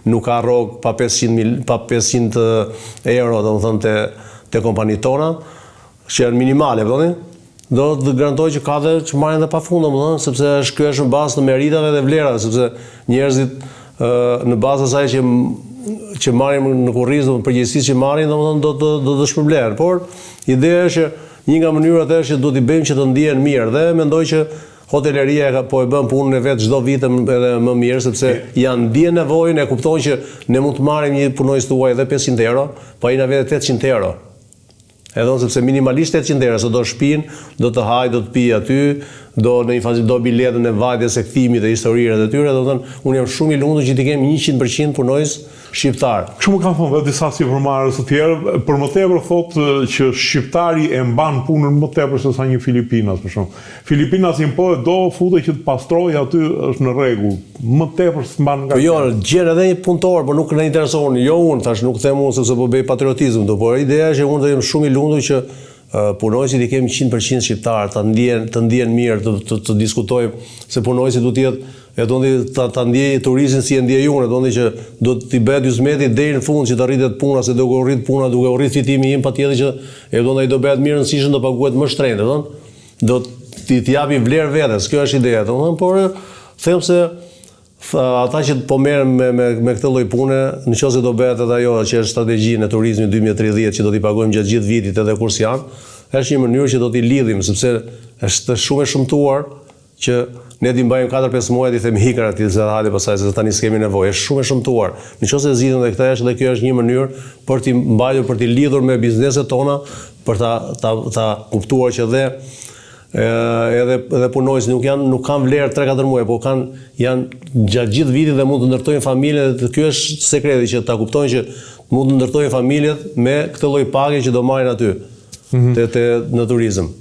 nuk ka rrogë pa 500 euro, domethënë te kompanitë tona, që janë minimale, do të garantoj që ka dhe që marrin dhe pafund, domethënë, sepse kjo është në bazë të meritave dhe vlerave, sepse njerëzit në bazë asaj që marrin në kurriz, përgjegjësisë që marrin, domethënë do të shpërblehen. Por ideja është që një nga mënyrat është që duhet i bëjmë që të ndihen mirë dhe mendoj që hoteleria po e bën punën e vet çdo vit edhe më mirë, sepse janë ndjen nevojën, e kuptojnë që ne mund të marrim një punonjës tuaj edhe 500 euro, po ai na vjen 800 euro. Edhe sepse minimalisht 800 euro, se do shtëpinë, do të haj, do të pi aty, do në një fazë do biletën e vajtjes së kthimit dhe historirat e tyre, unë jam shumë i lumtur që të kemi 100% punonjës shqiptar. Kështu më kanë thënë disa sipërmarrës të tjerë, për më tepër thotë që shqiptari e mban punën më tepër se sa një Filipinas për shkak. Filipinas do futet që të pastrojë aty është në rregull. Më tepër s'mban nga. Jo, gjen edhe një punëtor, por nuk na intereson. Jo unë, thash nuk them unë sepse po bëj patriotizëm, por ideja është që unë do jem shumë i lumtur që punonjësit i kemi 100% shqiptar, të ndjen mirë, të diskutojmë se punonjësi duhet ta ndjej turizmin si e ndjej unë, që do t'i bëhet hizmeti deri në fund që të arritet puna, se duke u rrit puna, duke u rrit fitimi im, patjetër që ai do bëhet mirë rëndësishëm, do paguhet më shtrenjtë, do t'i japi vlerë vetes, kjo është ideja, por them se ata që po merren me këtë lloj pune, nëse do bëhet edhe ajo që është strategjinë e turizmit 2030 që do t'i pagojmë gjatë gjithë vitit edhe kur s'janë, është një mënyrë që do t'i lidhim, sepse është shumë e shëmtuar që ne t'i mbajmë 4-5 muaj, t'i themi hikër aty se hajde pastaj se tani s'kemi nevojë. Është shumë e shëmtuar. Nëse zgjidhen dhe këtë është dhe kjo është një mënyrë për t'i mbajtur, për t'i lidhur me bizneset tona, për ta kuptuar që edhe punonjësit nuk kanë vlerë 3-4 muaj, po janë gjatë gjithë vitit dhe mund të ndërtojnë familje, dhe ky është sekreti që ta kuptojnë që mund të ndërtojnë familjet me këtë lloj page që do marrin aty në turizëm.